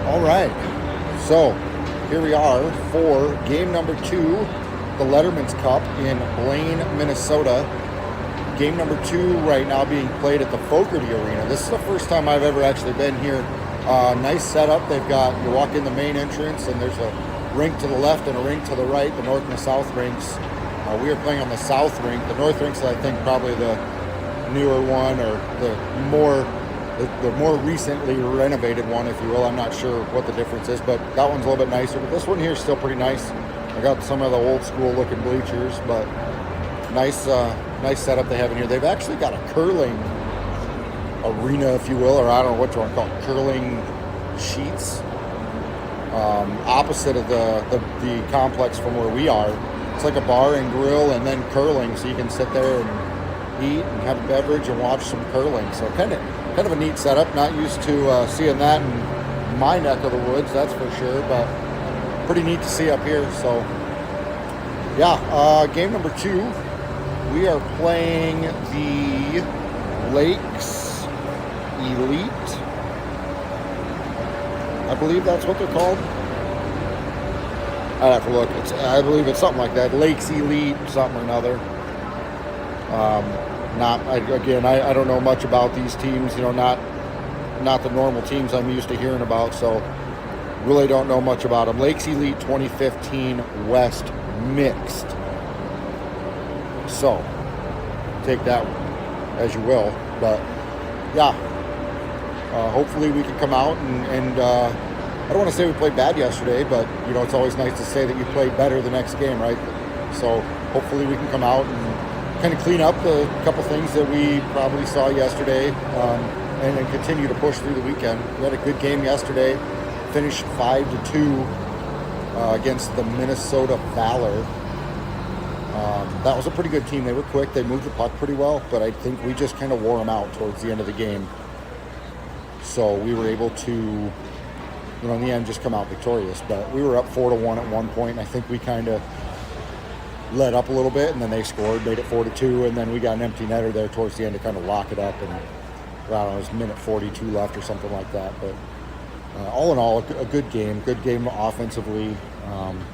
All right, so here we are for game number 2, the Letterman's Cup in Blaine, Minnesota. Game number 2 right now being played at the Fogarty Arena. This is the first time I've ever actually been here. Nice setup. They've got, you walk in the main entrance and there's a rink to the left and a rink to the right, the north and the south rinks. We are playing on the south rink. The north rink's, I think, probably the newer one, or the more recently renovated one, if you will. I'm not sure what the difference is, but that one's a little bit nicer. But this one here is still pretty nice. I got some of the old school looking bleachers, but nice setup they have in here. They've actually got a curling arena, if you will, or I don't know what you want to call it, curling sheets, opposite of the complex from where we are. It's like a bar and grill and then curling, so you can sit there and eat and have a beverage and watch some curling. So kind of a neat setup. Not used to seeing that in my neck of the woods, that's for sure, but pretty neat to see up here. So yeah, game number 2, we are playing the Lakes Elite. I believe that's what they're called. I'd have to look. I believe it's something like that. Lakes Elite, something or another. I don't know much about these teams. You know, not the normal teams I'm used to hearing about. So really don't know much about them. Lakes Elite 2015 West Mixed. So take that as you will. But yeah, hopefully we can come out and I don't want to say we played bad yesterday, but you know, it's always nice to say that you played better the next game, right? So hopefully we can come out and kind of clean up the couple things that we probably saw yesterday, and then continue to push through the weekend. We had a good game yesterday, finished 5-2 against the Minnesota Valor. That was a pretty good team. They were quick, they moved the puck pretty well, but I think we just kind of wore them out towards the end of the game. So we were able to, you know, in the end, just come out victorious. But we were up 4-1 at one point, and I think we kind of let up a little bit, and then they scored, made it 4-2, and then we got an empty netter there towards the end to kind of lock it up, and I don't know, it was minute 42 left or something like that. But all in all, a good game offensively.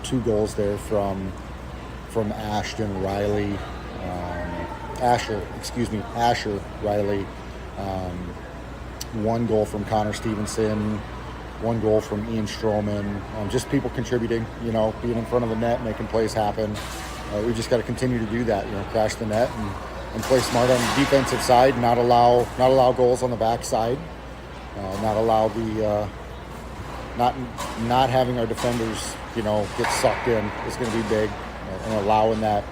2 goals there from Asher Riley. 1 goal from Connor Stevenson. 1 goal from Ian Stroman. Just people contributing, you know, being in front of the net, making plays happen. We just got to continue to do that, you know, crash the net and play smart on the defensive side, not allow goals on the back side, not allow the not having our defenders, you know, get sucked in is going to be big, and allowing that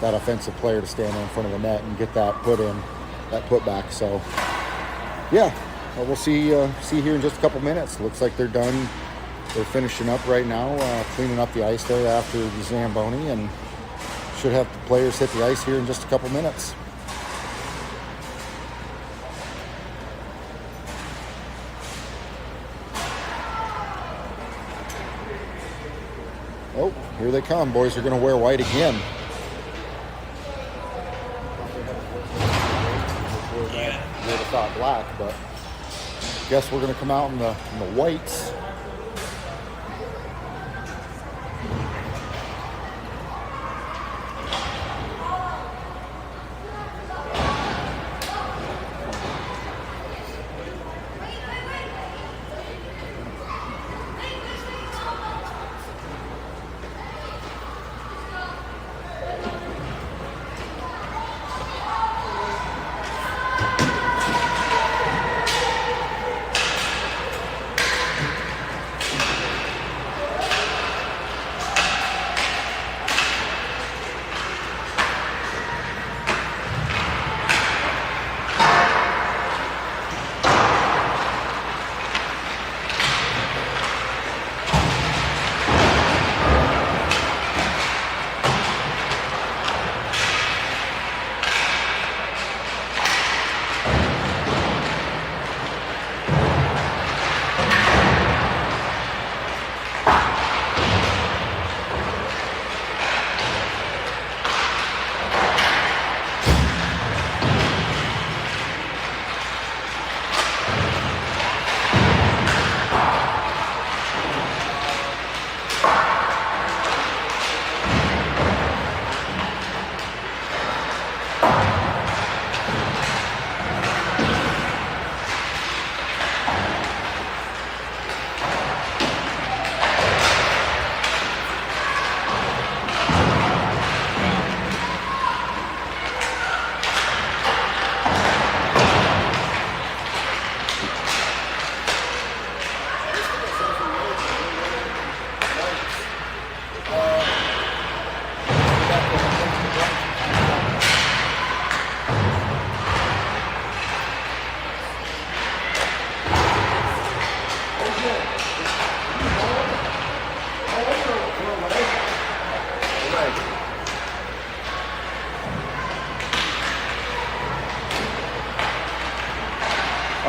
offensive player to stand in front of the net and get that putback. So yeah. We'll see here in just a couple minutes. Looks like they're done. They're finishing up right now, cleaning up the ice there after the Zamboni, and should have the players hit the ice here in just a couple minutes. Oh, here they come. Boys are going to wear white again. They would have thought black, but guess we're going to come out in the whites.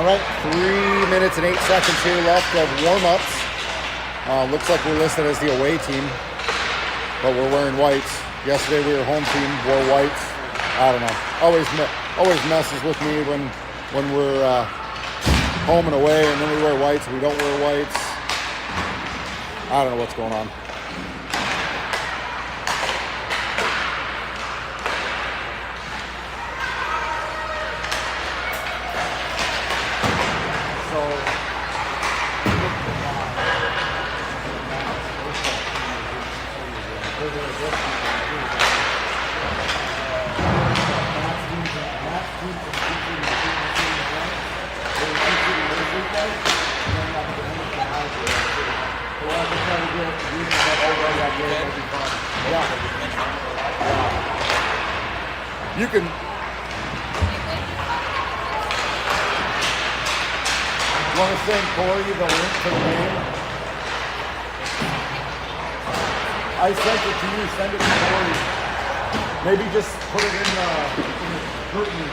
All right, 3 minutes and 8 seconds here left of warm-ups. Looks like we're listed as the away team, but we're wearing whites. Yesterday we were home team, wore whites. I don't know. Always messes with me when we're home and away, and then we wear whites. We don't wear whites. I don't know what's going on. You can. Want to send Corey the link to the game? I sent it to you. Send it to Corey. Maybe just put it in the curtain.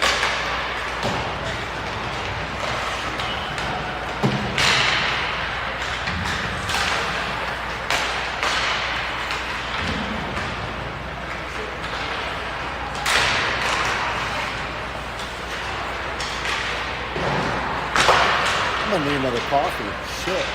I'm gonna need another coffee. Shit.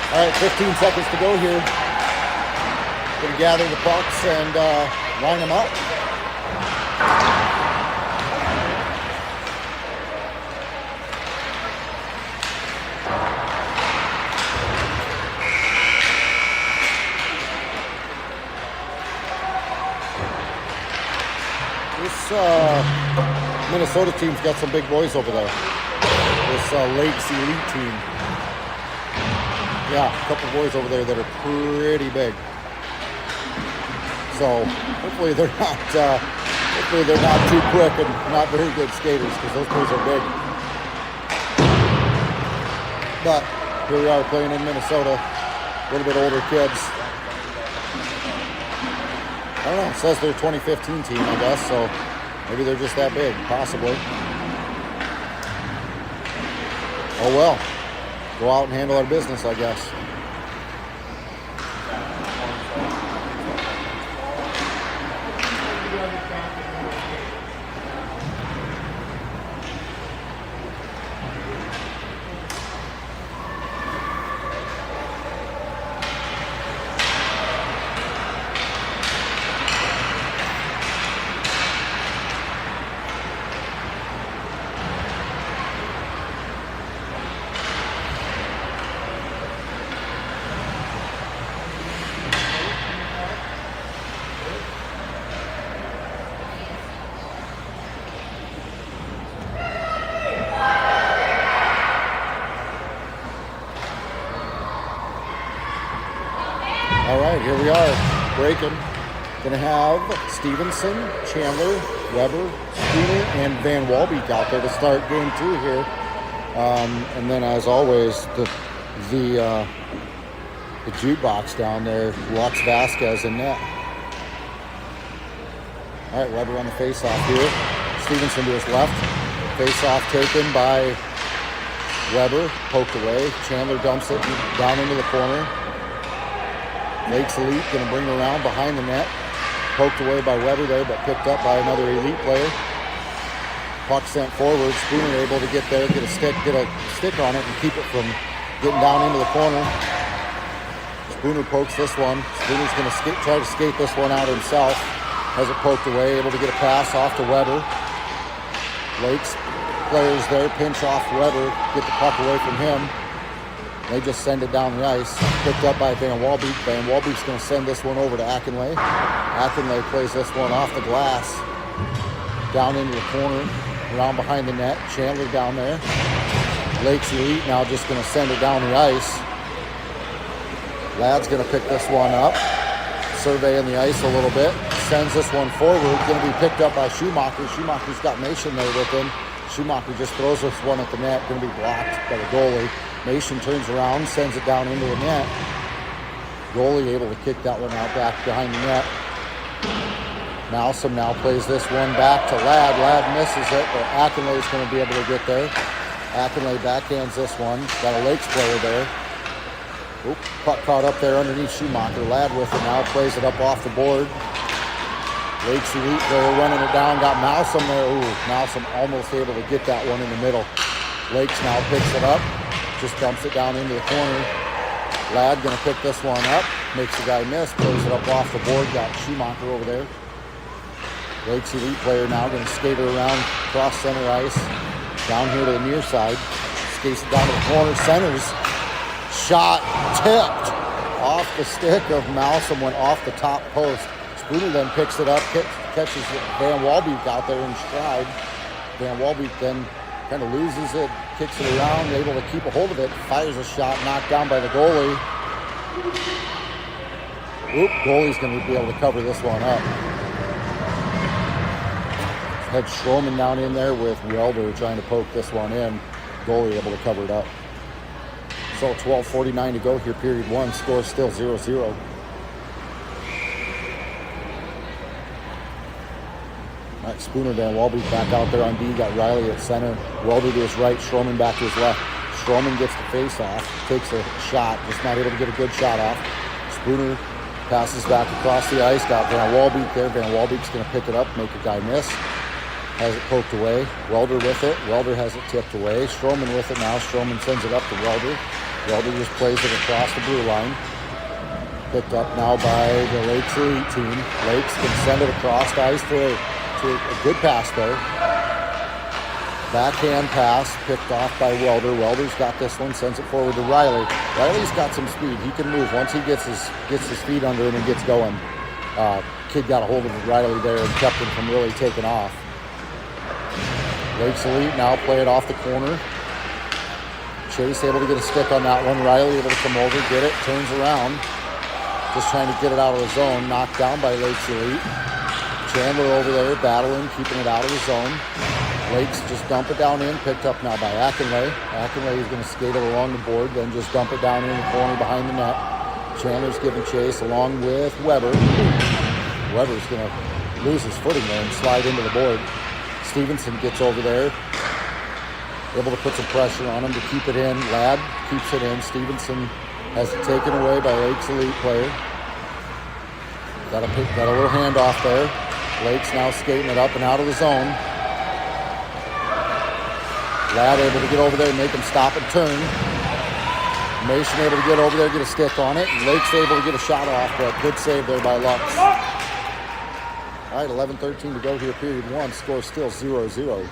All right, 15 seconds to go here. Gonna gather the pucks and line them up. This Minnesota team's got some big boys over there. This Lakes Elite team. Yeah, a couple boys over there that are pretty big. So hopefully they're not too quick and not very good skaters, because those boys are big. But here we are playing in Minnesota. A little bit older kids. I don't know. It says they're 2015 team, I guess. So maybe they're just that big, possibly. Oh well. Go out and handle our business, I guess. All right, here we are, breaking. Gonna have Stevenson, Chandler, Weber, Spooner, and Van Walbeek out there to start game 2 here. And then, as always, the jukebox down there, Lux Vasquez in net. All right, Weber on the face-off here. Stevenson to his left. Face-off taken by Weber, poked away. Chandler dumps it down into the corner. Lakes Elite going to bring it around behind the net. Poked away by Weber there, but picked up by another Elite player. Puck sent forward. Spooner able to get there, get a stick on it, and keep it from getting down into the corner. Spooner pokes this one. Spooner's going to try to skate this one out himself. Has it poked away, able to get a pass off to Weber. Lakes players there, pinch off Weber, get the puck away from him. They just send it down the ice. Picked up by Van Walbeek. Van Walbeek's going to send this one over to Akinlay. Akinlay plays this one off the glass, down into the corner, around behind the net. Chandler down there. Lakes Elite now just going to send it down the ice. Ladd's going to pick this one up, surveying the ice a little bit. Sends this one forward, going to be picked up by Schumacher. Schumacher's got Nation there with him. Schumacher just throws this one at the net, going to be blocked by the goalie. Nation turns around, sends it down into the net. Goalie able to kick that one out back behind the net. Malsom now plays this one back to Ladd. Ladd misses it, but Akinlay's going to be able to get there. Akinlay backhands this one. Got a Lakes player there. Oop, puck caught up there underneath Schumacher. Ladd with it now, plays it up off the board. Lakes Elite player running it down, got Malsom there. Ooh, Malsom almost able to get that one in the middle. Lakes now picks it up, just dumps it down into the corner. Ladd gonna pick this one up, makes the guy miss, plays it up off the board, got Schumacher over there. Lakes Elite player now gonna skate it around across center ice, down here to the near side, skates it down to the corner, centers, shot, tipped off the stick of Malsom, went off the top post. Spooner then picks it up, catches Van Walbeek out there in stride. Van Walbeek then kind of loses it, kicks it around, able to keep a hold of it, fires a shot, knocked down by the goalie. Oop, goalie's going to be able to cover this one up. Had Stroman down in there with Welder trying to poke this one in. Goalie able to cover it up. So 12:49 to go here, period one. Score still 0-0. All right, Spooner, Van Walbeek back out there on D. Got Riley at center. Welder to his right, Stroman back to his left. Stroman gets the face off, takes a shot, just not able to get a good shot off. Spooner passes back across the ice, got Van Walbeek there. Van Walbeek's going to pick it up, make a guy miss. Has it poked away. Welder with it. Welder has it tipped away. Stroman with it now. Stroman sends it up to Welder. Welder just plays it across the blue line. Picked up now by the Lakes Elite team. Lakes can send it across the ice to a good pass there. Backhand pass picked off by Welder. Welder's got this one, sends it forward to Riley. Riley's got some speed. He can move once he gets his feet under him and gets going. Kid got a hold of Riley there and kept him from really taking off. Lakes Elite now play it off the corner. Chase able to get a stick on that one. Riley able to come over, get it, turns around. Just trying to get it out of the zone. Knocked down by Lakes Elite. Chandler over there battling, keeping it out of the zone. Lakes just dump it down in, picked up now by Akinlay. Akinlay is going to skate it along the board, then just dump it down in the corner behind the net. Chandler's giving chase along with Weber. Weber's going to lose his footing there and slide into the board. Stevenson gets over there, able to put some pressure on him to keep it in. Ladd keeps it in. Stevenson has it taken away by Lakes Elite player. Got a little handoff there. Lakes now skating it up and out of the zone. Ladd able to get over there and make him stop and turn. Mason able to get over there, get a stick on it. And Lakes able to get a shot off, but good save there by Lux. All right, 11:13 to go here, period one. Score still 0-0.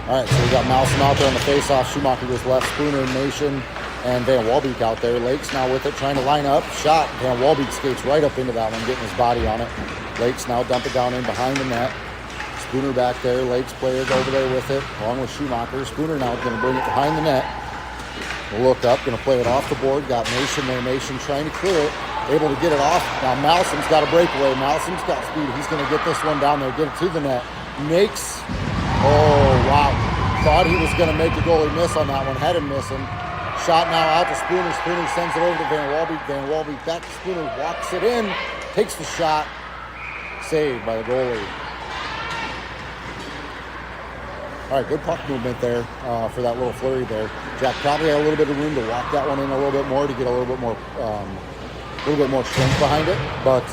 All right, so we got Malsom out there on the face-off. Schumacher goes left. Spooner, Nation, and Van Walbeek out there. Lakes now with it, trying to line up. Shot. Van Walbeek skates right up into that one, getting his body on it. Lakes now dump it down in behind the net. Spooner back there. Lakes players over there with it, along with Schumacher. Spooner now going to bring it behind the net. We'll look up, going to play it off the board. Got Nation there. Nation trying to clear it. Able to get it off. Now Malsom's got a breakaway. Malsom's got speed. He's going to get this one down there, get it to the net. Makes... Oh, wow. Thought he was going to make the goalie miss on that one. Had him missing. shot now out to Spooner. Spooner sends it over to Van Walbeek. Van Walbeek back to Spooner, walks it in, takes the shot, saved by the goalie. All right, good puck movement there for that little flurry there. Jack probably had a little bit of room to walk that one in a little bit more to get a little bit more strength behind it. But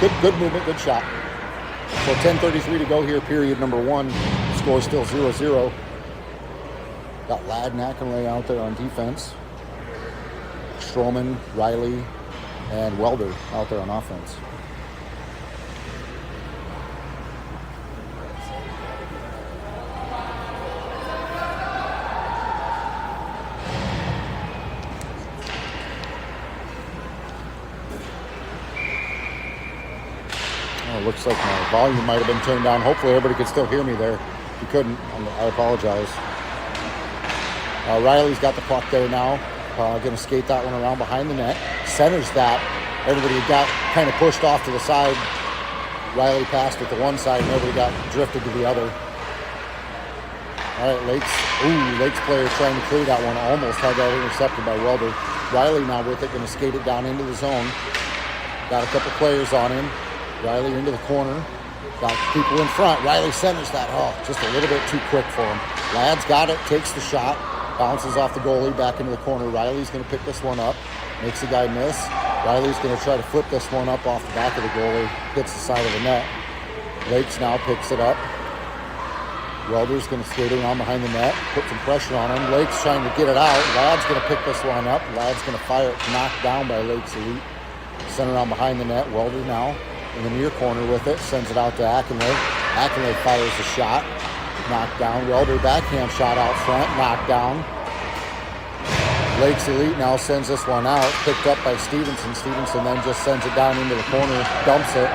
good movement, good shot. So 10:33 to go here, period number 1. Score still 0-0. Got Ladd and Akinlay out there on defense. Stroman, Riley, and Welder out there on offense. Looks like my volume might have been turned down. Hopefully everybody could still hear me there. If you couldn't, I apologize. Riley's got the puck there now. Going to skate that one around behind the net. Centers that. Everybody got kind of pushed off to the side. Riley passed it to one side and everybody got drifted to the other. All right, Lakes player trying to clear that one. Almost had that intercepted by Welder. Riley now with it, going to skate it down into the zone. Got a couple players on him. Riley into the corner. Got people in front. Riley centers that. Oh, just a little bit too quick for him. Ladd's got it, takes the shot, bounces off the goalie, back into the corner. Riley's going to pick this one up, makes the guy miss. Riley's going to try to flip this one up off the back of the goalie, hits the side of the net. Lakes now picks it up. Welder's going to skate around behind the net, put some pressure on him. Lakes trying to get it out. Ladd's going to pick this one up. Ladd's going to fire it, knocked down by Lakes Elite. Sent around behind the net. Welder now in the near corner with it, sends it out to Akinlay. Akinlay fires a shot, knocked down. Welder backhand shot out front, knocked down. Lakes Elite now sends this one out, picked up by Stevenson. Stevenson then just sends it down into the corner, dumps it.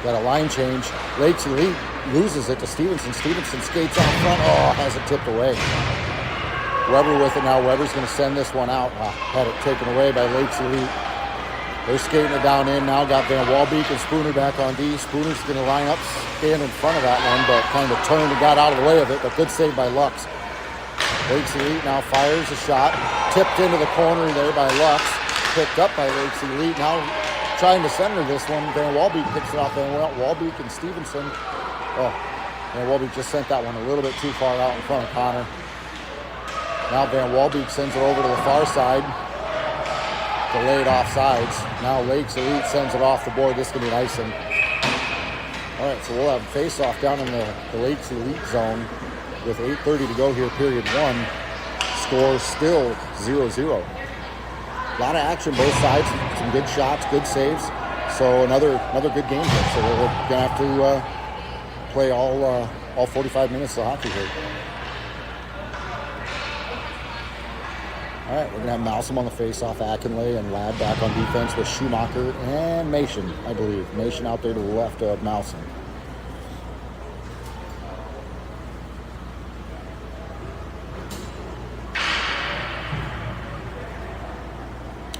Got a line change. Lakes Elite loses it to Stevenson. Stevenson skates out front, has it tipped away. Weber with it now. Weber's going to send this one out. Had it taken away by Lakes Elite. They're skating it down in now. Got Van Walbeek and Spooner back on D. Spooner's going to line up, stand in front of that one, but kind of turned and got out of the way of it. But good save by Lux. Lakes Elite now fires a shot. Tipped into the corner there by Lux. Picked up by Lakes Elite. Now trying to center this one. Van Walbeek picks it off. Van Walbeek and Stevenson. Van Walbeek just sent that one a little bit too far out in front of Connor. Now Van Walbeek sends it over to the far side. Delayed offsides. Now Lakes Elite sends it off the board. This is going to be an icing. All right, so we'll have a face-off down in the Lakes Elite zone with 8:30 to go here, period 1. Score still 0-0. A lot of action both sides. Some good shots, good saves. So another good game here. So we're going to have to play all 45 minutes of hockey here. All right, we're going to have Malsom on the face-off, Akinlay and Ladd back on defense with Schumacher and Mation, I believe. Mation out there to the left of Malsom.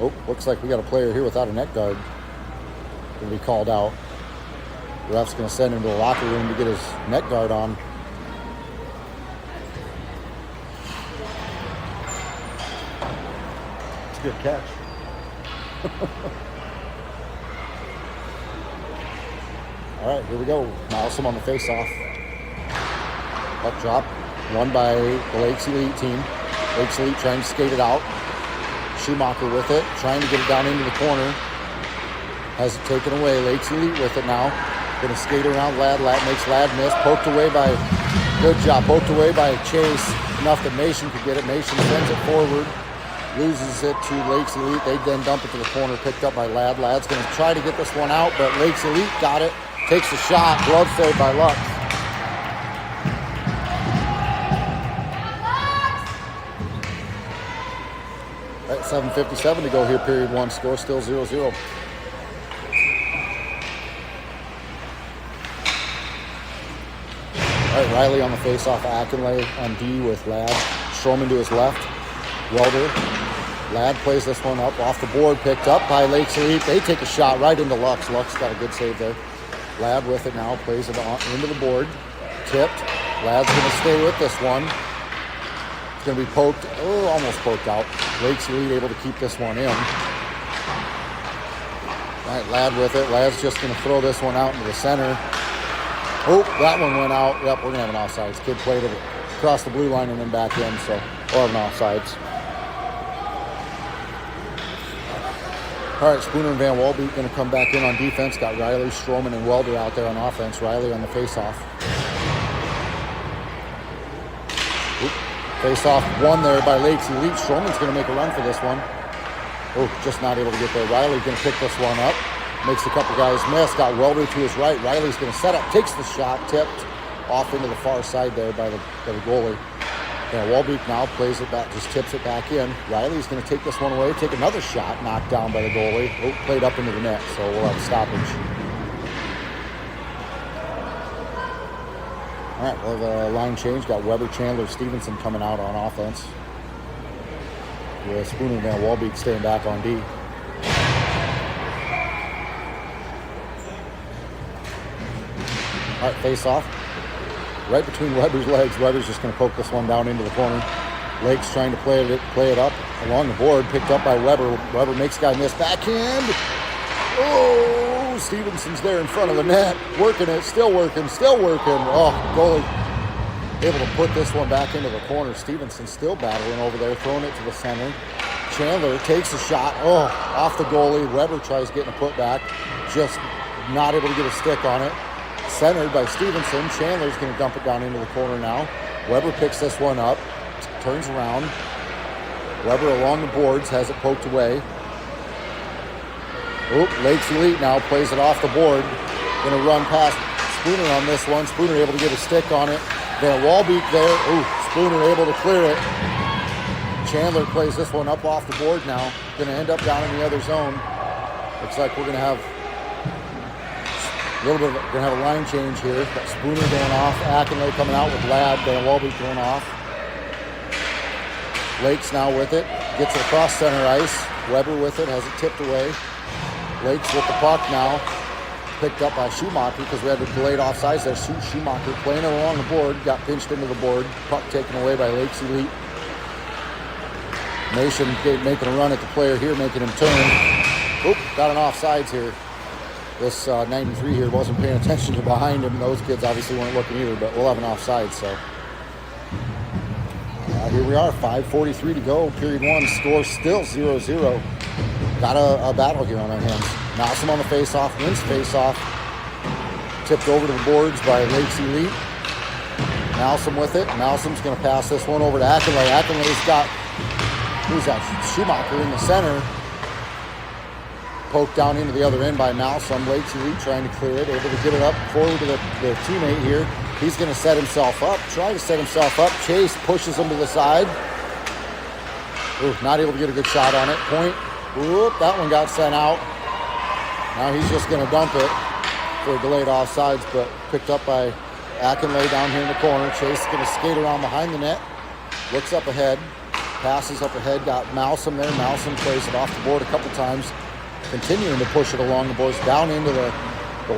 Oh, looks like we got a player here without a net guard. Going to be called out. Ref's going to send him to the locker room to get his net guard on. Good catch. All right, here we go. Malsom on the face-off. Puck drop. Won by the Lakes Elite team. Lakes Elite trying to skate it out. Schumacher with it, trying to get it down into the corner. Has it taken away. Lakes Elite with it now. Going to skate around Ladd. Ladd makes Ladd miss. Poked away by, good job, poked away by Chase. Enough that Mation could get it. Mation sends it forward. Loses it to Lakes Elite. They then dump it to the corner, picked up by Ladd. Ladd's going to try to get this one out, but Lakes Elite got it. Takes the shot. Glove save by Lux. At 7:57 to go here, period 1. Score still 0-0. All right, Riley on the face-off. Akinlay on D with Ladd. Stroman to his left. Welder. Ladd plays this one up off the board, picked up by Lakes Elite. They take a shot right into Lux. Lux got a good save there. Ladd with it now, plays it into the board. Tipped. Ladd's going to stay with this one. Going to be poked. Oh, almost poked out. Lakes Elite able to keep this one in. All right, Ladd with it. Ladd's just going to throw this one out into the center. Oh, that one went out. Yep, we're going to have an offsides. Kid played it across the blue line and then back in, so we'll have an offsides. All right, Spooner and Van Walbeek going to come back in on defense. Got Riley, Stroman, and Welder out there on offense. Riley on the face-off. Face-off won there by Lakes Elite. Stroman's going to make a run for this one. Oh, just not able to get there. Riley going to pick this one up. Makes a couple guys miss. Got Welder to his right. Riley's going to set up. Takes the shot. Tipped off into the far side there by the goalie. Yeah, Walbeek now plays it back, just tips it back in. Riley's going to take this one away, take another shot, knocked down by the goalie. Oh, played up into the net, so we'll have a stoppage. All right, we'll have a line change. Got Weber, Chandler, Stevenson coming out on offense. With Spooner and Van Walbeek staying back on D. All right, face off. Right between Weber's legs. Weber's just going to poke this one down into the corner. Lakes trying to play it up along the board. Picked up by Weber. Weber makes guy miss. Backhand. Oh, Stevenson's there in front of the net. Working it. Still working. Oh, goalie able to put this one back into the corner. Stevenson still battling over there. Throwing it to the center. Chandler takes a shot. Oh, off the goalie. Weber tries getting a putback. Just not able to get a stick on it. Centered by Stevenson. Chandler's going to dump it down into the corner now. Weber picks this one up. Turns around. Weber along the boards. Has it poked away. Oop, Lakes Elite now plays it off the board. Going to run past Spooner on this one. Spooner able to get a stick on it. Van Walbeek there. Ooh, Spooner able to clear it. Chandler plays this one up off the board now. Going to end up down in the other zone. Looks like we're going to have a little bit of, going to have a line change here. Got Spooner going off. Akinlay coming out with Ladd. Van Walbeek going off. Lakes now with it. Gets it across center ice. Weber with it. Has it tipped away. Lakes with the puck now. Picked up by Schumacher because we had a delayed offsides there. Schumacher playing it along the board. Got pinched into the board. Puck taken away by Lakes Elite. Nation making a run at the player here, making him turn. Oop, got an offsides here. This 93 here wasn't paying attention to behind him. Those kids obviously weren't looking either, but we'll have an offside, so. Here we are, 5:43 to go. Period one, score still 0-0. Got a battle here on our hands. Malsom on the face-off, wins face-off. Tipped over to the boards by Lakes Elite. Malsom with it. Malsom's going to pass this one over to Akinlay. Akinlay's got, who's that? Schumacher in the center. Poked down into the other end by Malsom. Lakes Elite trying to clear it. Able to get it up forward to the teammate here. He's going to set himself up. Trying to set himself up. Chase pushes him to the side. Ooh, not able to get a good shot on it. Point. Whoop, that one got sent out. Now he's just going to dump it for a delayed offsides, but picked up by Akinlay down here in the corner. Chase is going to skate around behind the net. Looks up ahead. Passes up ahead. Got Malsom there. Malsom plays it off the board a couple times. Continuing to push it along the boards down into the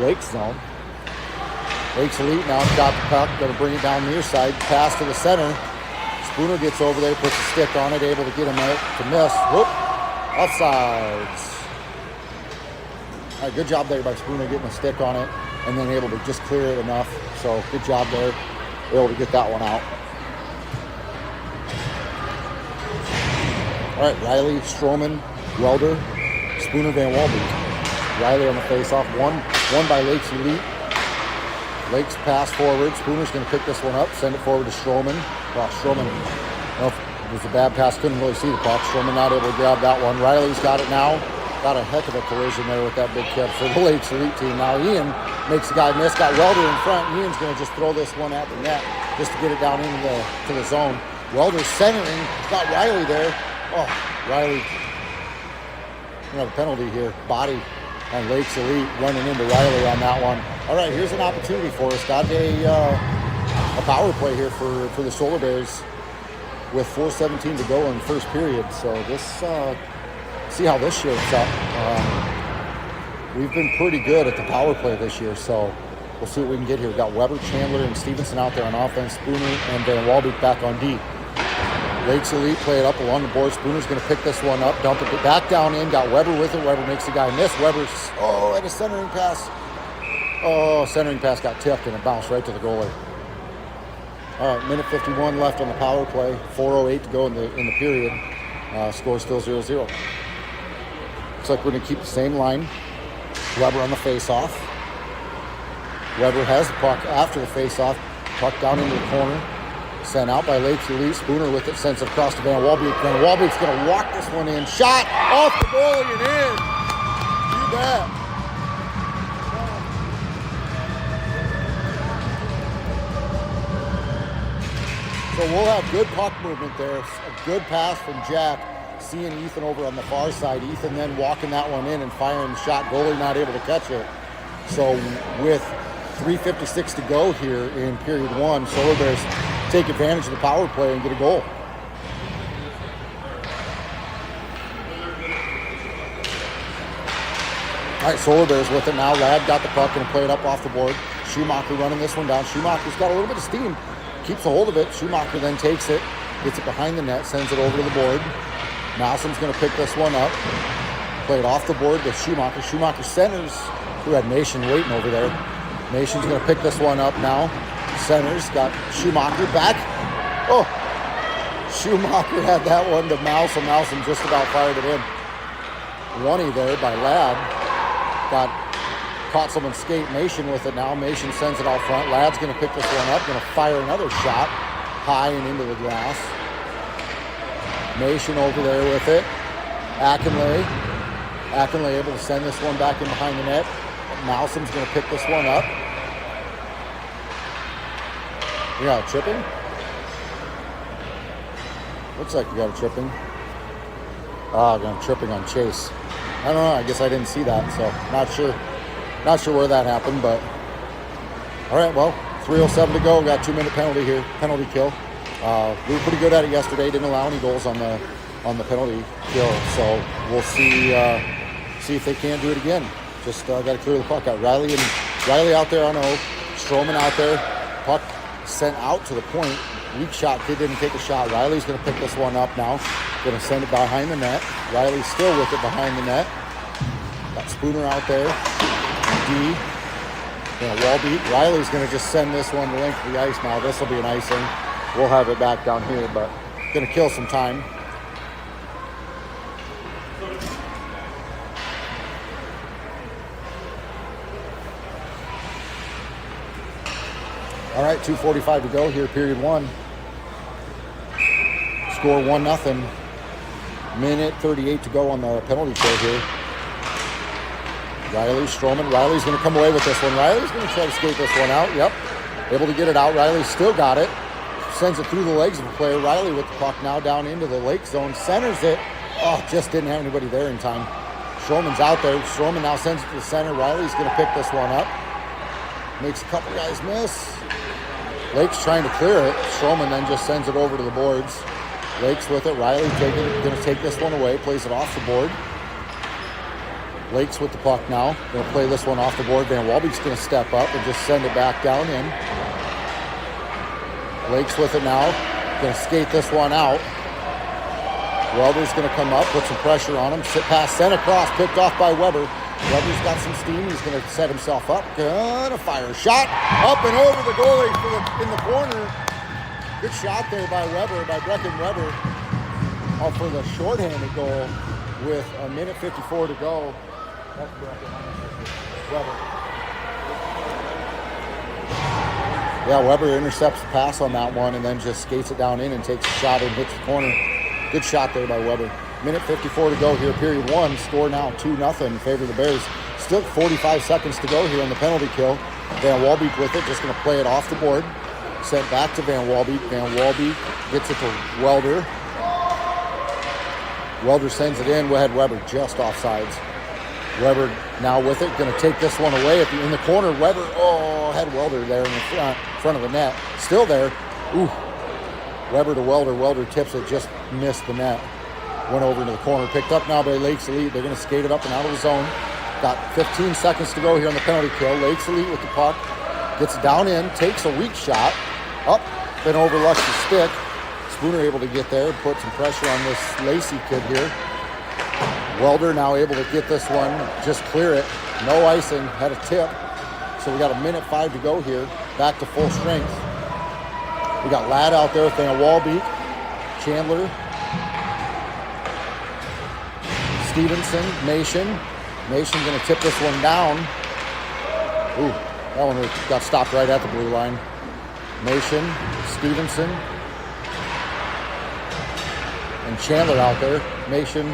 Lakes zone. Lakes Elite now got the puck. Going to bring it down near side. Pass to the center. Spooner gets over there, puts a stick on it, able to get him to miss. Whoop. Offsides. All right, good job there by Spooner getting a stick on it and then able to just clear it enough. So good job there. Able to get that one out. All right, Riley, Stroman, Welder, Spooner, Van Walbeek. Riley on the face-off. One by Lakes Elite. Lakes pass forward. Spooner's going to pick this one up, send it forward to Stroman. Well, Stroman, well, it was a bad pass, couldn't really see the puck. Stroman not able to grab that one. Riley's got it now. Got a heck of a collision there with that big kick for the Lakes Elite team. Now Ian makes the guy miss. Got Welder in front. Ian's going to just throw this one at the net just to get it down into the zone. Welder centering. Got Riley there. Oh, Riley. We have a penalty here. Body on Lakes Elite running into Riley on that one. All right, here's an opportunity for us. Got a power play here for the Solar Bears with 4:17 to go in the first period. So this, see how this shapes up. We've been pretty good at the power play this year, so we'll see what we can get here. We've got Weber, Chandler, and Stevenson out there on offense. Spooner and Van Walbeek back on D. Lakes Elite play it up along the board. Spooner's going to pick this one up, dump it back down in. Got Weber with it. Weber makes the guy miss. Weber's, and a centering pass. Centering pass got tipped and it bounced right to the goalie. All right, minute 51 left on the power play. 4:08 to go in the period. Score still 0-0. Looks like we're going to keep the same line. Weber on the face-off. Weber has the puck after the face-off. Puck down into the corner. Sent out by Lakes Elite. Spooner with it. Sends it across to Van Walbeek. Van Walbeek's going to walk this one in. Shot off the goalie and in. You bet. So we'll have good puck movement there. A good pass from Jack. Seeing Ethan over on the far side. Ethan then walking that one in and firing the shot. Goalie not able to catch it. So with 3:56 to go here in period one, Solar Bears take advantage of the power play and get a goal. All right, Solar Bears with it now. Ladd got the puck and play it up off the board. Schumacher running this one down. Schumacher's got a little bit of steam. Keeps a hold of it. Schumacher then takes it, gets it behind the net, sends it over to the board. Malsom's going to pick this one up. Play it off the board to Schumacher. Schumacher centers. Who had Nation waiting over there. Nation's going to pick this one up now. Centers. Got Schumacher back. Schumacher had that one to Malsom. Malsom just about fired it in. 1-0 there by Ladd. Caught someone skate. Nation with it now. Nation sends it out front. Ladd's going to pick this one up. Going to fire another shot high and into the glass. Nation over there with it. Akinlay able to send this one back in behind the net. Malsom's going to pick this one up. You got a tripping? Looks like you got a tripping. Got a tripping on Chase. I don't know. I guess I didn't see that, so not sure. Not sure where that happened, but all right. Well, 3:07 to go. Got 2-minute penalty here. Penalty kill. We were pretty good at it yesterday. Didn't allow any goals on the penalty kill. So we'll see if they can do it again. Just got to clear the puck out. Riley out there on O. Stroman out there. Puck sent out to the point. Weak shot. Kid didn't take a shot. Riley's going to pick this one up now. Going to send it behind the net. Riley's still with it behind the net. Got Spooner out there. D. Walbeek. Riley's going to just send this one the length of the ice now. This will be an icing. We'll have it back down here, but going to kill some time. All right, 2:45 to go here, period one. Score 1-0. Minute 38 to go on the penalty kill here. Stroman. Riley's going to come away with this one. Riley's going to try to skate this one out. Yep. Able to get it out. Riley still got it. Sends it through the legs of the player. Riley with the puck now down into the lake zone. Centers it. Just didn't have anybody there in time. Stroman's out there. Stroman now sends it to the center. Riley's going to pick this one up. Makes a couple guys miss. Lake's trying to clear it. Stroman then just sends it over to the boards. Lake's with it. Riley going to take this one away. Plays it off the board. Lake's with the puck now. Going to play this one off the board. Van Walbeek's going to step up and just send it back down in. Lake's with it now. Going to skate this one out. Welder's going to come up, put some pressure on him. Sit pass, sent across, picked off by Weber. Weber's got some steam. He's going to set himself up. Gonna fire a shot up and over the goalie in the corner. Good shot there by Weber, by Brecken Weber. For the shorthanded goal with a minute 54 to go. That's Weber. Yeah, Weber intercepts the pass on that one and then just skates it down in and takes a shot and hits the corner. Good shot there by Weber. Minute 54 to go here, period one. Score now 2-0 in favor of the Bears. Still 45 seconds to go here on the penalty kill. Van Walbeek with it, just going to play it off the board. Sent back to Van Walbeek. Van Walbeek gets it to Welder. Welder sends it in. We had Weber just offsides. Weber now with it, going to take this one away in the corner. Weber, had Welder there in the front of the net. Still there. Ooh. Weber to Welder. Welder tips it, just missed the net. Went over into the corner. Picked up now by Lakes Elite. They're going to skate it up and out of the zone. Got 15 seconds to go here on the penalty kill. Lakes Elite with the puck. Gets down in, takes a weak shot. Up, then overlooks the stick. Spooner able to get there, put some pressure on this Lacey kid here. Welder now able to get this one, just clear it. No icing, had a tip. So we got 1:05 to go here, back to full strength. We got Ladd out there with Van Walbeek, Chandler, Stevenson, Nation. Nation gonna tip this one down. Ooh, that one got stopped right at the blue line. Nation, Stevenson, and Chandler out there. Nation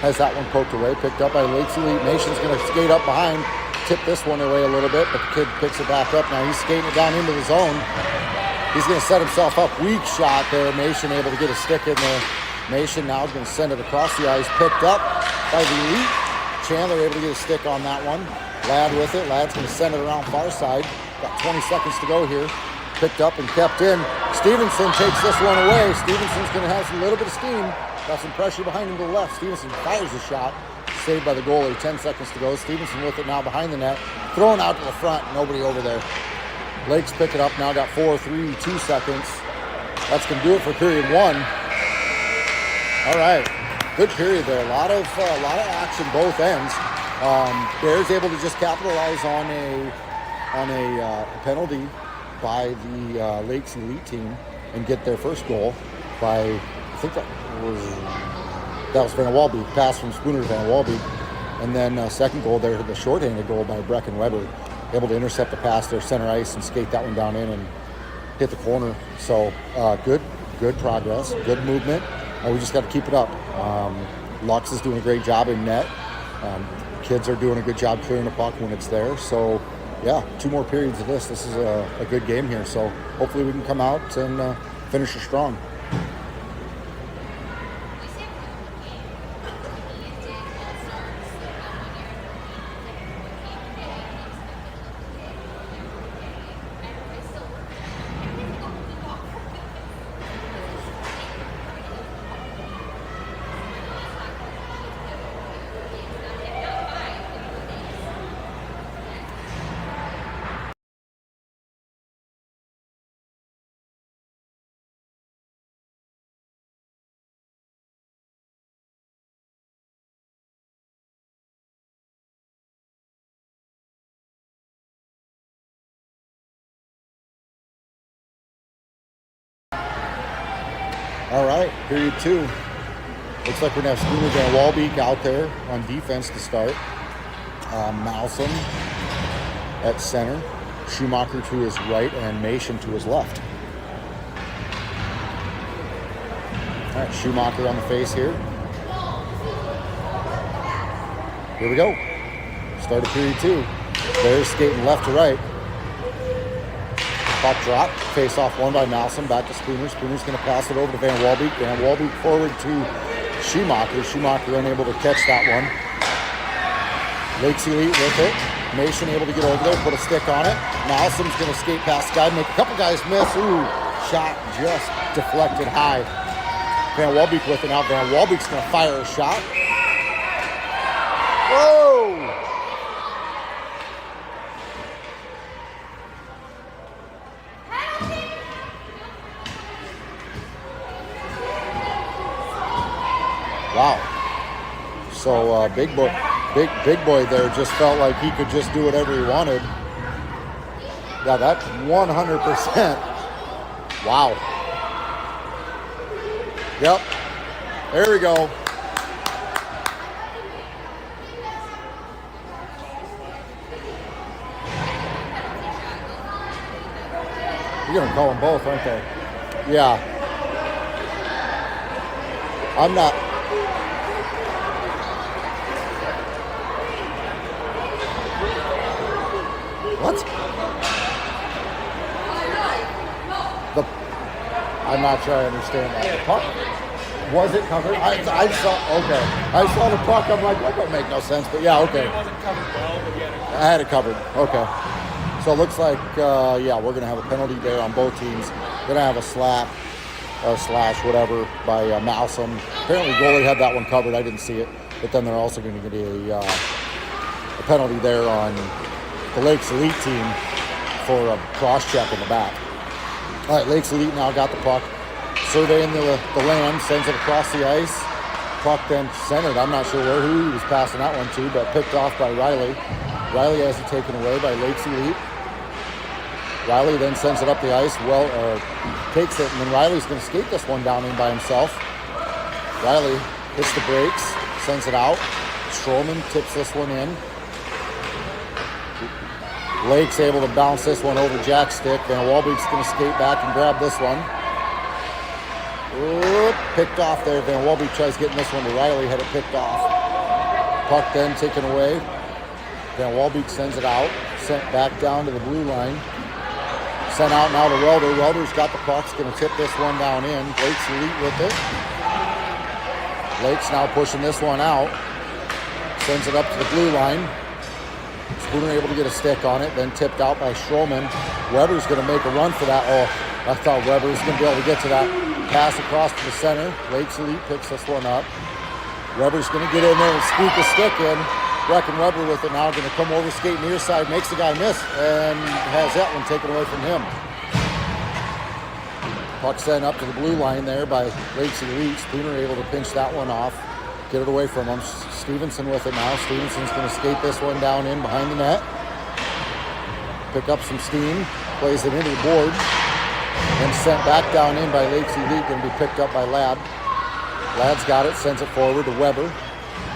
has that one poked away, picked up by Lakes Elite. Nation's gonna skate up behind, tip this one away a little bit, but the kid picks it back up. Now he's skating it down into the zone. He's gonna set himself up. Weak shot there. Nation able to get a stick in there. Nation now gonna send it across the ice, picked up by the Elite. Chandler able to get a stick on that one. Ladd with it. Ladd's gonna send it around far side. Got 20 seconds to go here. Picked up and kept in. Stevenson takes this one away. Stevenson's gonna have a little bit of steam. Got some pressure behind him to the left. Stevenson fires a shot. Saved by the goalie. 10 seconds to go. Stevenson with it now behind the net. Thrown out to the front. Nobody over there. Lakes pick it up now. Got 4, 3, 2 seconds. That's gonna do it for period one. All right. Good period there. A lot of action both ends. Bears able to just capitalize on a penalty by the Lakes Elite team and get their first goal by, I think that was Van Walbeek, pass from Spooner to Van Walbeek, and then second goal there, the shorthanded goal by Brecken Weber, able to intercept the pass there, center ice, and skate that one down in and hit the corner. So good progress, good movement. We just got to keep it up. Lux is doing a great job in net. Kids are doing a good job clearing the puck when it's there. So, yeah, 2 more periods of this. This is a good game here. So, hopefully we can come out and finish it strong. All right, period 2. Looks like we're going to have Spooner Van Walbeek out there on defense to start. Malsom at center. Schumacher to his right and Nation to his left. All right, Schumacher on the face here. Here we go. Start of period 2. Bears skating left to right. Puck drop, face off one by Malsom, back to Spooner. Spooner's going to pass it over to Van Walbeek. Van Walbeek forward to Schumacher. Schumacher unable to catch that one. Lakes Elite with it. Nation able to get over there, put a stick on it. Malsom's going to skate past the guy, make a couple guys miss. Ooh, shot just deflected high. Van Walbeek with it now. Van Walbeek's going to fire a shot. Whoa! Wow. So big boy there just felt like he could just do whatever he wanted. Yeah, that's 100%. Wow. Yep. There we go. You're gonna call them both, aren't they? Yeah. I'm not. What? I'm not sure I understand that. The puck, was it covered? I saw the puck. I'm like, that don't make no sense. But yeah, okay. It wasn't covered well, but yeah. I had it covered. Okay. So it looks like, yeah, we're going to have a penalty there on both teams. Going to have a slap, or slash, whatever, by Malsom. Apparently, goalie had that one covered. I didn't see it. But then they're also going to get a penalty there on the Lakes Elite team for a cross check in the back. All right, Lakes Elite now got the puck. surveying the land, sends it across the ice. Puck then centered. I'm not sure who he was passing that one to, but picked off by Riley. Riley has it taken away by Lakes Elite. Riley then sends it up the ice, takes it, and then Riley's going to skate this one down in by himself. Riley hits the brakes, sends it out. Stroman tips this one in. Lake's able to bounce this one over Jack's stick. Van Walbeek's going to skate back and grab this one. Picked off there. Van Walbeek tries getting this one to Riley, had it picked off. Puck then taken away. Van Walbeek sends it out, sent back down to the blue line. Sent out now to Welder. Welder's got the puck, going to tip this one down in. Lake's Elite with it. Lake's now pushing this one out. Sends it up to the blue line. Spooner able to get a stick on it, then tipped out by Stroman. Weber's going to make a run for that. Oh, I thought Weber was going to be able to get to that. Pass across to the center. Lakes Elite picks this one up. Weber's going to get in there and squeak a stick in. Brecken Weber with it now, going to come over, skate near side, makes the guy miss, and has that one taken away from him. Puck sent up to the blue line there by Lakes Elite. Spooner able to pinch that one off, get it away from him. Stevenson with it now. Stevenson's going to skate this one down in behind the net. Pick up some steam, plays it into the board, and sent back down in by Lakes Elite, going to be picked up by Ladd. Ladd's got it, sends it forward to Weber.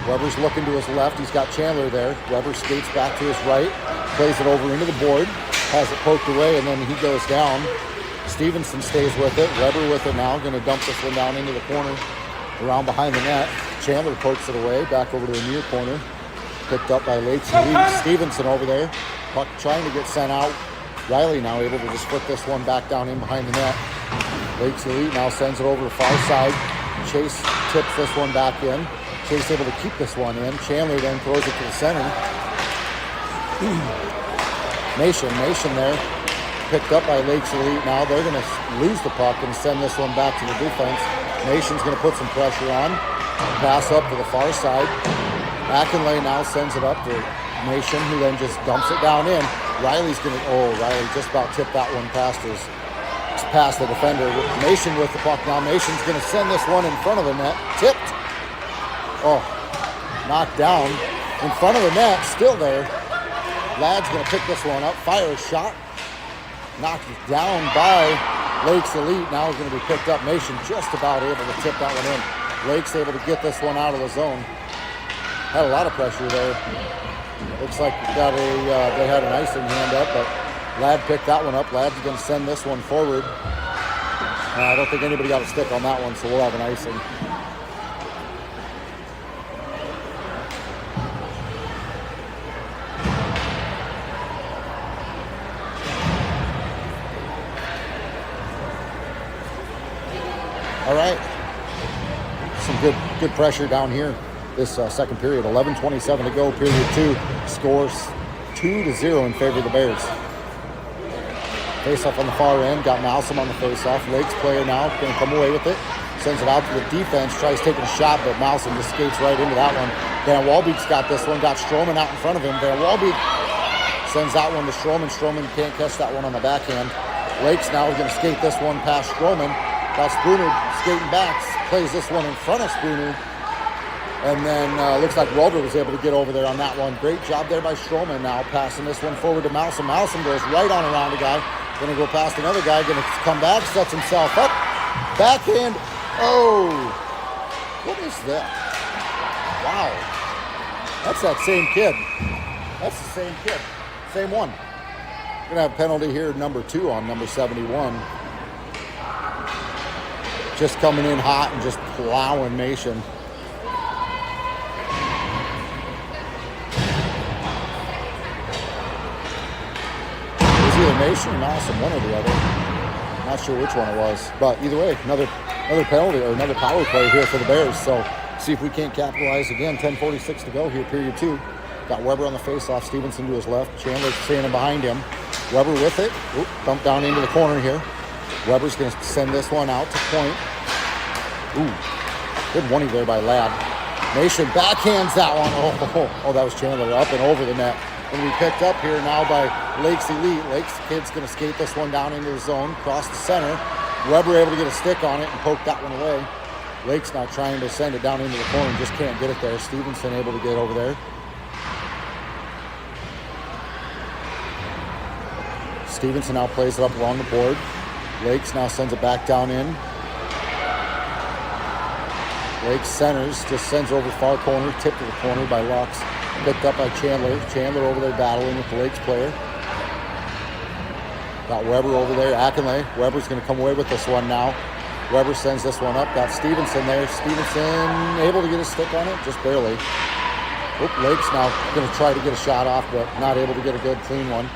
Weber's looking to his left. He's got Chandler there. Weber skates back to his right, plays it over into the board, has it poked away, and then he goes down. Stevenson stays with it. Weber with it now, going to dump this one down into the corner, around behind the net. Chandler pokes it away, back over to the near corner. Picked up by Lakes Elite. Stevenson over there. Puck trying to get sent out. Riley now able to just put this one back down in behind the net. Lakes Elite now sends it over the far side. Chase tips this one back in. Chase able to keep this one in. Chandler then throws it to the center. Nation there. Picked up by Lakes Elite now. They're going to lose the puck and send this one back to the defense. Nation's going to put some pressure on. Pass up to the far side. Ackenlay now sends it up to Nation, who then just dumps it down in. Riley's going to, Riley just about tipped that one past the defender. Nation with the puck now. Nation's going to send this one in front of the net. Tipped. Knocked down in front of the net, still there. Ladd's going to pick this one up, fire a shot. Knocked it down by Lakes Elite. Now is going to be picked up. Nation just about able to tip that one in. Lakes able to get this one out of the zone. Had a lot of pressure there. Looks like they had an icing hand up, but Ladd picked that one up. Ladd's going to send this one forward. I don't think anybody got a stick on that one, so we'll have an icing. All right, some good pressure down here this second period. 11:27 to go, period 2. Scores 2-0 in favor of the Bears. Face-off on the far end, got Malsom on the face-off. Lakes player now, going to come away with it. Sends it out to the defense, tries taking a shot, but Malsom just skates right into that one. Van Walbeek's got this one, got Stroman out in front of him. Van Walbeek sends that one to Stroman. Stroman can't catch that one on the backhand. Lakes now is going to skate this one past Stroman. Got Spooner skating back, plays this one in front of Spooner. And then looks like Welder was able to get over there on that one. Great job there by Stroman now, passing this one forward to Malsom. Malsom goes right on around a guy. Going to go past another guy, going to come back, sets himself up. Backhand. Oh, what is that? Wow. That's that same kid. That's the same kid. Same one. Going to have a penalty here, number 2 on number 71. Just coming in hot and just plowing Nation. It was either Nation or Malsom, one or the other. Not sure which one it was. But either way, another penalty or another power play here for the Bears. So see if we can't capitalize again. 10:46 to go here, period 2. Got Weber on the face-off. Stevenson to his left. Chandler standing behind him. Weber with it. Dump down into the corner here. Weber's going to send this one out to point. Good one there by Ladd. Nation backhands that one. Oh, that was Chandler up and over the net. Going to be picked up here now by Lakes Elite. Lakes kid's going to skate this one down into the zone, cross the center. Weber able to get a stick on it and poke that one away. Lake's now trying to send it down into the corner and just can't get it there. Stevenson able to get over there. Stevenson now plays it up along the board. Lakes now sends it back down in. Lakes centers, just sends over far corner, tip to the corner by Lux. Picked up by Chandler. Chandler over there battling with the Lakes player. Got Weber over there, Akinley. Weber's going to come away with this one now. Weber sends this one up. Got Stevenson there. Stevenson able to get a stick on it, just barely. Oop, Lakes now going to try to get a shot off, but not able to get a good clean one.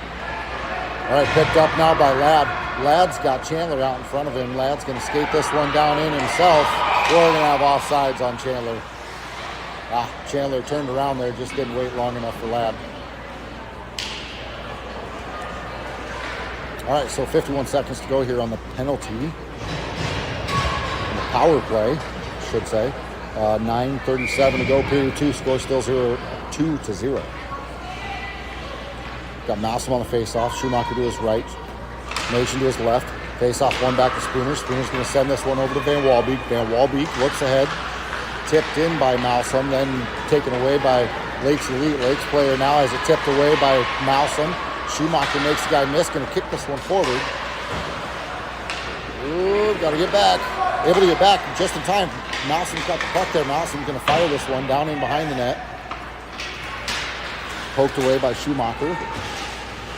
All right, picked up now by Ladd. Ladd's got Chandler out in front of him. Ladd's going to skate this one down in himself. We're going to have offsides on Chandler. Chandler turned around there, just didn't wait long enough for Ladd. All right, so 51 seconds to go here on the penalty. On the power play, I should say. 9:37 to go, period 2. Score still 2-0. Got Malsom on the face-off. Schumacher to his right. Nation to his left. Face-off one back to Spooner. Spooner's going to send this one over to Van Walbeek. Van Walbeek looks ahead. Tipped in by Malsom, then taken away by Lakes Elite. Lakes player now has it tipped away by Malsom. Schumacher makes the guy miss. Going to kick this one forward. Ooh, got to get back. Able to get back just in time. Malsom's got the puck there. Malsom's going to fire this one down in behind the net. Poked away by Schumacher.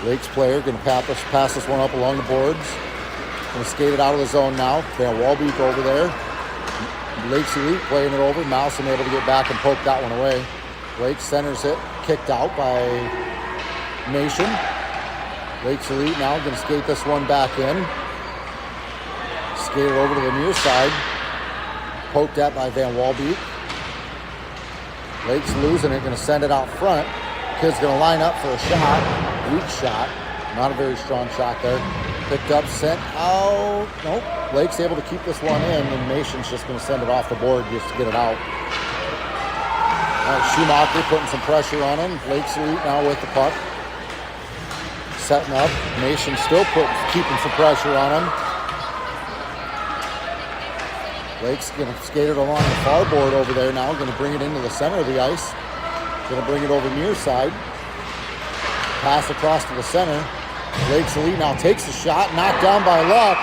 Lakes player going to pass this one up along the boards. Going to skate it out of the zone now. Van Walbeek over there. Lakes Elite playing it over. Malsom able to get back and poke that one away. Lakes centers it. Kicked out by Nation. Lakes Elite now going to skate this one back in. Skate it over to the near side. Poked at by Van Walbeek. Lakes losing it. Going to send it out front. Kid's going to line up for a shot. Weak shot. Not a very strong shot there. Picked up, sent out. Nope. Lake's able to keep this one in, and Nation's just going to send it off the board just to get it out. All right, Schumacher putting some pressure on him. Lakes Elite now with the puck. Setting up. Nation still keeping some pressure on him. Lake's going to skate it along the far board over there now. Going to bring it into the center of the ice. Going to bring it over near side. Pass across to the center. Lakes Elite now takes the shot. Knocked down by Lux.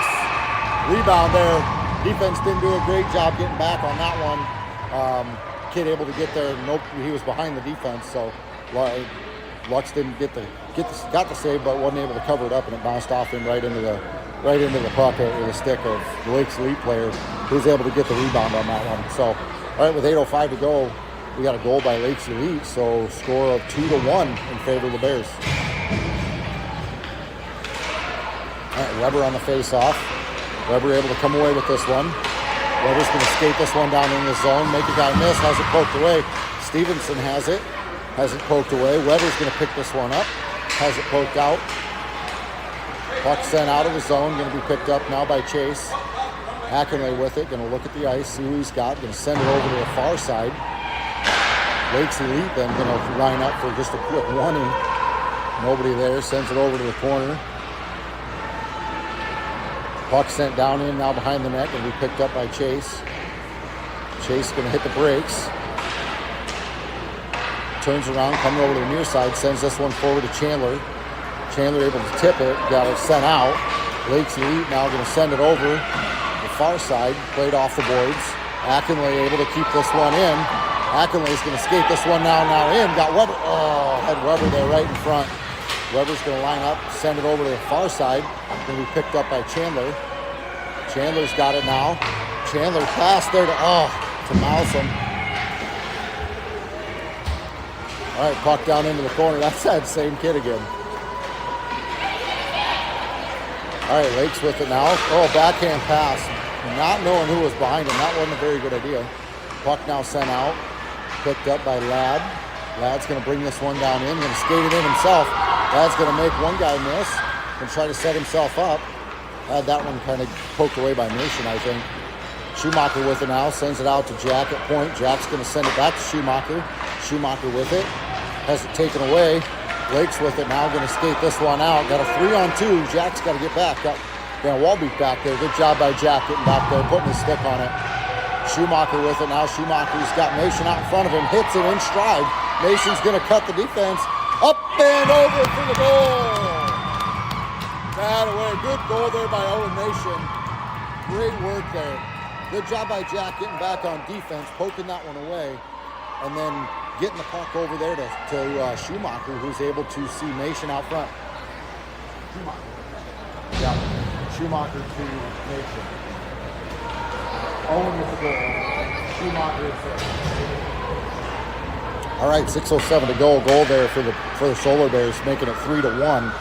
Rebound there. Defense didn't do a great job getting back on that one. Kid able to get there. Nope, he was behind the defense, so Lux didn't got the save, but wasn't able to cover it up, and it bounced off him right into the puck with the stick of the Lakes Elite player, who was able to get the rebound on that one. So, all right, with 8:05 to go, we got a goal by Lakes Elite, so score of 2-1 in favor of the Bears. All right, Weber on the face-off. Weber able to come away with this one. Weber's going to skate this one down in the zone, make a guy miss, has it poked away. Stevenson has it poked away. Weber's going to pick this one up, has it poked out. Puck sent out of the zone, going to be picked up now by Chase. Akinley with it, going to look at the ice, see who he's got, going to send it over to the far side. Lakes Elite then going to line up for just a quick 1-in. Nobody there, sends it over to the corner. Puck sent down in now behind the net, going to be picked up by Chase. Chase going to hit the brakes. Turns around, coming over to the near side, sends this one forward to Chandler. Chandler able to tip it, got it sent out. Lakes Elite now going to send it over the far side, played off the boards. Akinley able to keep this one in. Akinley's going to skate this one now in. Got Weber, had Weber there right in front. Weber's going to line up, send it over to the far side. Going to be picked up by Chandler. Chandler's got it now. Chandler passed there to Malsom. All right, puck down into the corner. That's that same kid again. All right, Lakes with it now. Backhand pass. Not knowing who was behind him. That wasn't a very good idea. Puck now sent out. Picked up by Ladd. Ladd's going to bring this one down in. Going to skate it in himself. Ladd's going to make one guy miss and try to set himself up. Had that one kind of poked away by Nation, I think. Schumacher with it now. Sends it out to Jack at point. Jack's going to send it back to Schumacher. Schumacher with it. Has it taken away. Lakes with it now. Going to skate this one out. Got a 3-on-2. Jack's got to get back. Got Van Walbeek back there. Good job by Jack getting back there, putting his stick on it. Schumacher with it. Now Schumacher's got Mason out in front of him. Hits it in stride. Mason's going to cut the defense. Up and over for the goal. That away. Good goal there by Owen Nation. Great work there. Good job by Jack getting back on defense, poking that one away, and then getting the puck over there to Schumacher, who's able to see Nation out front. Schumacher. Yeah. Schumacher to Nation. Owen with the goal. Schumacher is there. All right, 6:07 to go. Goal there for the Solar Bears, making it 3-1.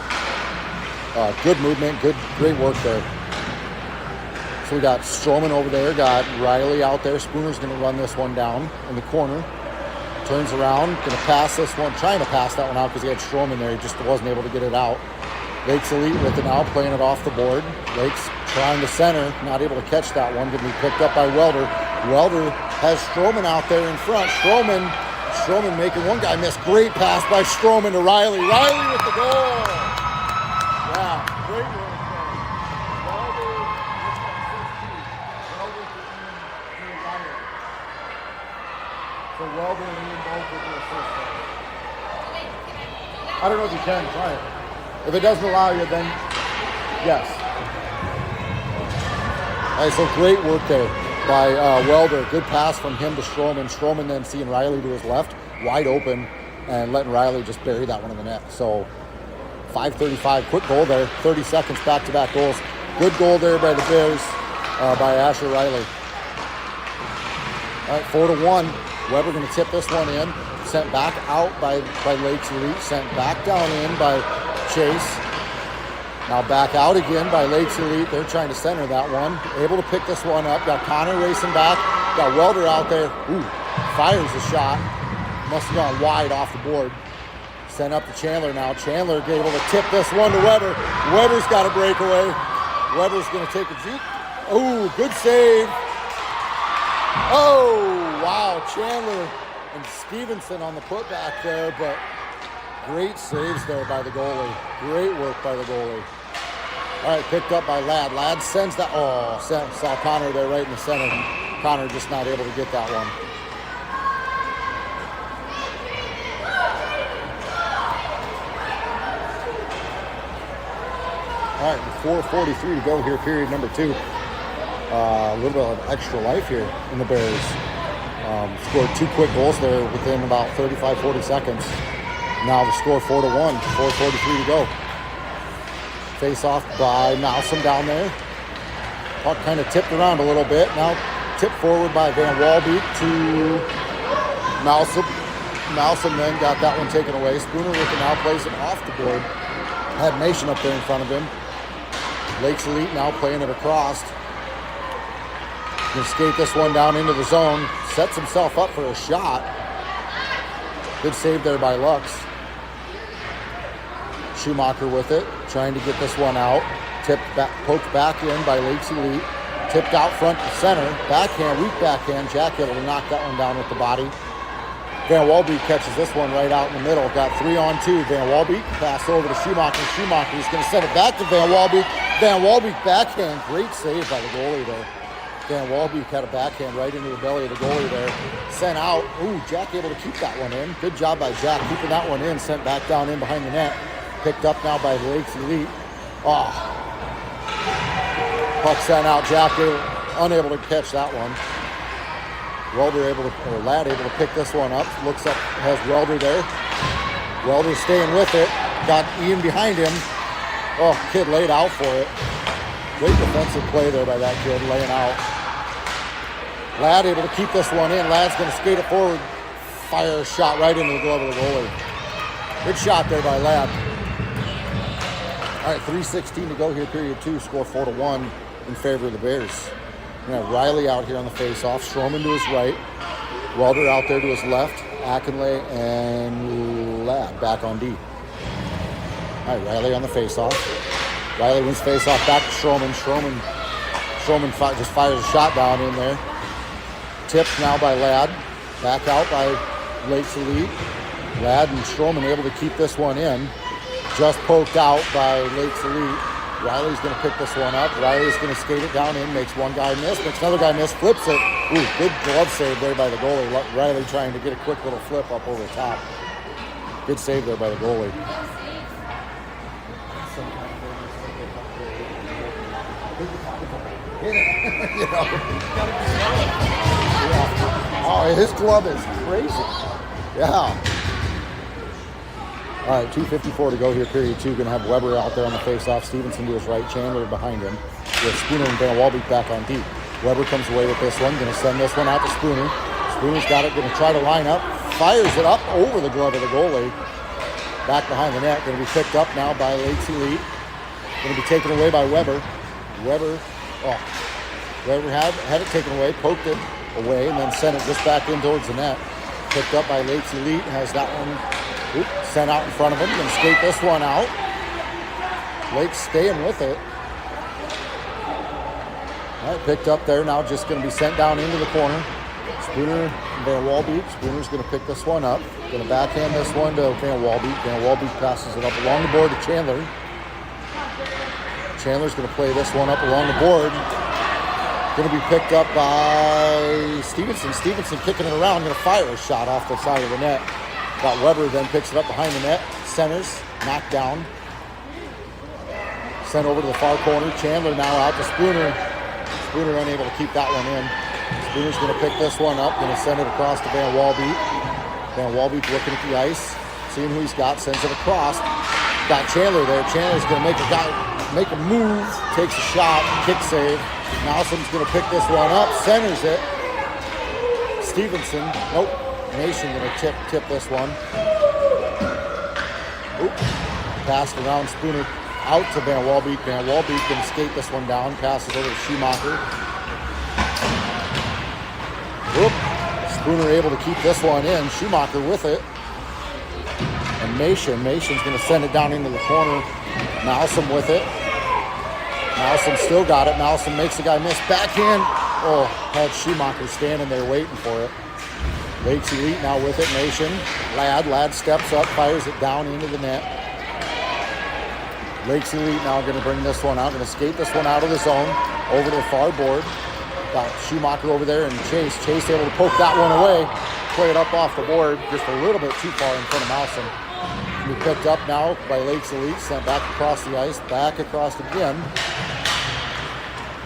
Good movement, great work there. So we got Stroman over there, got Riley out there. Spooner's going to run this one down in the corner. Turns around, going to pass this one, trying to pass that one out because he had Stroman there. He just wasn't able to get it out. Lakes Elite with it now, playing it off the board. Lakes trying to center, not able to catch that one. Going to be picked up by Welder. Welder has Stroman out there in front. Stroman making one guy miss. Great pass by Stroman to Riley. Riley with the goal. Yeah, great work there. Welder with that 16. Welder to Ian Riley. So Welder and Ian both with the assist there. I don't know if you can. Try it. If it doesn't allow you, then yes. All right, so great work there by Welder. Good pass from him to Stroman. Stroman then seeing Riley to his left, wide open, and letting Riley just bury that one in the net. So 5:35, quick goal there. 30 seconds, back-to-back goals. Good goal there by the Bears, by Asher Riley. All right, 4-1. Weber going to tip this one in. Sent back out by Lakes Elite. Sent back down in by Chase. Now back out again by Lakes Elite. They're trying to center that one. Able to pick this one up. Got Connor racing back. Got Welder out there. Ooh, fires a shot. Must have gone wide off the board. Sent up to Chandler now. Chandler able to tip this one to Weber. Weber's got a breakaway. Weber's going to take a juke. Ooh, good save. Oh, wow. Chandler and Stevenson on the putback there, but great saves there by the goalie. Great work by the goalie. All right, picked up by Ladd. Ladd sends that. Oh, saw Connor there right in the center. Connor just not able to get that one. All right, 4:43 to go here, period number 2. A little bit of extra life here in the Bears. Scored 2 quick goals there within about 35-40 seconds. Now the score 4-1, 4:43 to go. Face off by Malsom down there. Puck kind of tipped around a little bit. Now tipped forward by Van Walbeek to Malsom. Malsom then got that one taken away. Spooner with it now, plays it off the board. Had Nation up there in front of him. Lakes Elite now playing it across. Can skate this one down into the zone. Sets himself up for a shot. Good save there by Lux. Schumacher with it, trying to get this one out. Poked back in by Lakes Elite. Tipped out front to center. Backhand, weak backhand. Jack able to knock that one down with the body. Van Walbeek catches this one right out in the middle. Got 3-on-2. Van Walbeek pass over to Schumacher. Schumacher is going to send it back to Van Walbeek. Van Walbeek backhand. Great save by the goalie there. Van Walbeek had a backhand right into the belly of the goalie there. Sent out. Ooh, Jack able to keep that one in. Good job by Jack keeping that one in. Sent back down in behind the net. Picked up now by Lakes Elite. Oh. Puck sent out. Jack unable to catch that one. Welder Ladd able to pick this one up. Looks up, has Welder there. Welder staying with it. Got Ian behind him. Oh, kid laid out for it. Great defensive play there by that kid, laying out. Ladd able to keep this one in. Ladd's going to skate it forward. Fire a shot right into the glove of the goalie. Good shot there by Ladd. All right, 3:16 to go here, period 2. Score 4-1 in favor of the Bears. We have Riley out here on the face-off. Stroman to his right. Welder out there to his left. Akinlay and Ladd back on D. All right, Riley on the face-off. Riley wins face-off back to Stroman. Stroman just fires a shot down in there. Tipped now by Ladd. Back out by Lakes Elite. Ladd and Stroman able to keep this one in. Just poked out by Lakes Elite. Riley's going to pick this one up. Riley's going to skate it down in, makes one guy miss, makes another guy miss, flips it. Ooh, good glove save there by the goalie. Riley trying to get a quick little flip up over the top. Good save there by the goalie. You know. Yeah. Oh, his glove is crazy. Yeah. All right, 2:54 to go here, period two. Going to have Weber out there on the face-off. Stevenson to his right, Chandler behind him. With Spooner and Van Walbeek back on deep. Weber comes away with this one. Going to send this one out to Spooner. Spooner's got it. Going to try to line up. Fires it up over the glove of the goalie. Back behind the net. Going to be picked up now by Lakes Elite. Going to be taken away by Weber. Weber had it taken away, poked it away, and then sent it just back in towards the net. Picked up by Lakes Elite. Has that one sent out in front of him. Going to skate this one out. Lakes staying with it. All right, picked up there. Now just going to be sent down into the corner. Spooner, Van Walbeek. Spooner's going to pick this one up. Going to backhand this one to Van Walbeek. Van Walbeek passes it up along the board to Chandler. Chandler's going to play this one up along the board. Going to be picked up by Stevenson. Stevenson kicking it around. Going to fire a shot off the side of the net. Got Weber, then picks it up behind the net. Centers, knocked down. Sent over to the far corner. Chandler now out to Spooner. Spooner unable to keep that one in. Spooner's going to pick this one up. Going to send it across to Van Walbeek. Van Walbeek looking at the ice. Seeing who he's got. Sends it across. Got Chandler there. Chandler's going to make a move. Takes a shot. Kick save. Nelson's going to pick this one up. Centers it. Stevenson. Nope. Nation going to tip this one. Oop. Passed around Spooner out to Van Walbeek. Van Walbeek going to skate this one down. Passes over to Schumacher. Oop. Spooner able to keep this one in. Schumacher with it. And Mason's going to send it down into the corner. Malsom with it. Malsom still got it. Malsom makes the guy miss. Backhand. Oh, had Schumacher standing there waiting for it. Lakes Elite now with it. Nation. Ladd steps up, fires it down into the net. Lakes Elite now going to bring this one out. Going to skate this one out of the zone. Over to the far board. Got Schumacher over there and Chase. Chase able to poke that one away. Play it up off the board. Just a little bit too far in front of Malsom. Be picked up now by Lakes Elite. Sent back across the ice. Back across again.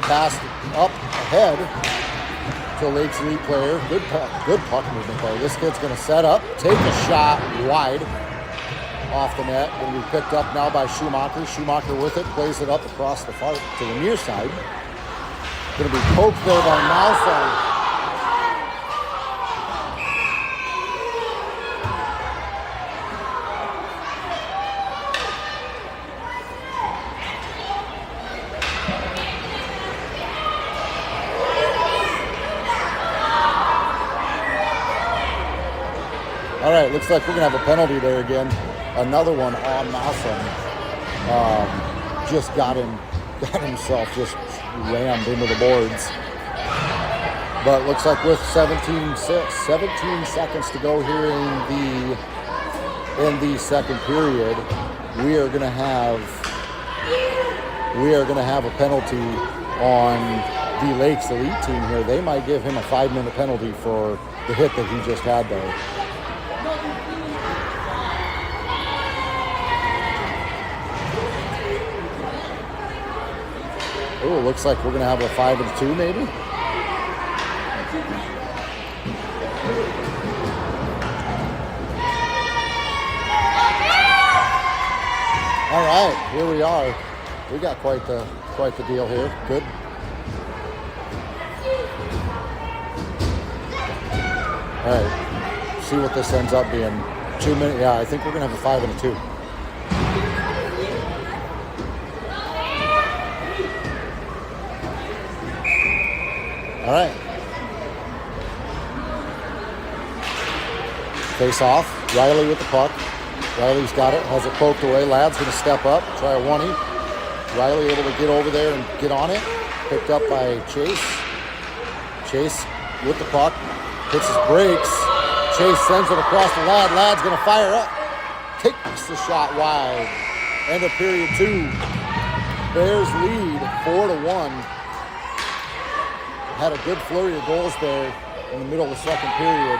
Passed up ahead to Lakes Elite player. Good puck movement there. This kid's going to set up, take a shot wide off the net. Going to be picked up now by Schumacher. Schumacher with it, plays it up across the far to the near side. Going to be poked there by Malfoy. All right, looks like we're going to have a penalty there again. Another one on Malsom. Just got himself just rammed into the boards. But looks like with 17 seconds to go here in the second period, we are going to have a penalty on the Lakes Elite team here. They might give him a 5-minute penalty for the hit that he just had there. Oh, looks like we're going to have a 5-2 maybe. All right, here we are. We got quite the deal here. Good. All right, see what this ends up being. 2 minutes. Yeah, I think we're going to have a 5 and a 2. All right. Face off. Riley with the puck. Riley's got it. Has it poked away. Ladd's going to step up. Try a 1-2. Riley able to get over there and get on it. Picked up by Chase. Chase with the puck. Hits his brakes. Chase sends it across to Ladd. Ladd's going to fire up. Takes the shot wide. End of period 2. Bears lead 4-1. Had a good flurry of goals there in the middle of the second period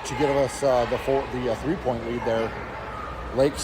to give us the 3-point lead there. Lake